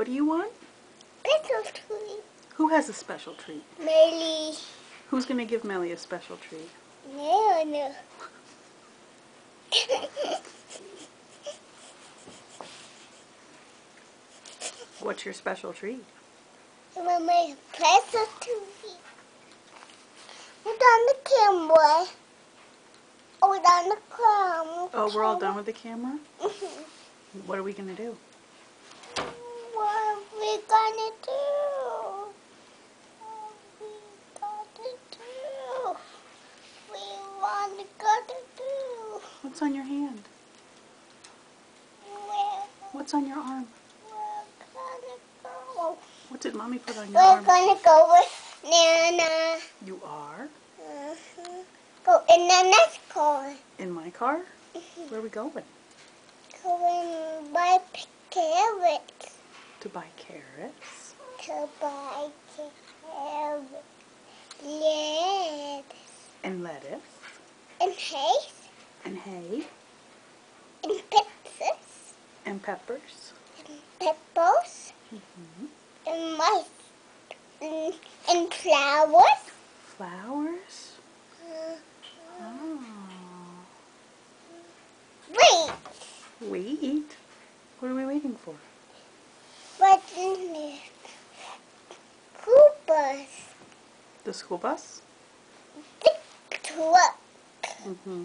What do you want? Special treat. Who has a special treat? Melly. Who's going to give Melly a special treat? No. What's your special treat? My special treat. It's on the camera. Oh, it's on the camera. Oh, we're all done with the camera? Mhm. What are we going to do? What are we gonna do? We wanna go to do. What's on your hand? Where What's on your arm? we're gonna go. What did Mommy put on your We're arm? gonna go with Nana. You are? Go in the next car. In my car? Where are we going? Go and buy carrots. To buy carrots. To buy carrots. Lettuce. And lettuce. And hay. And hay. And peppers. And peppers. And peppers. Mm-hmm. And mice. And flowers. Flowers? Oh. Wait. Wait. What are we waiting for? What's in there? Coopers. The school bus? The truck. Mm-hmm.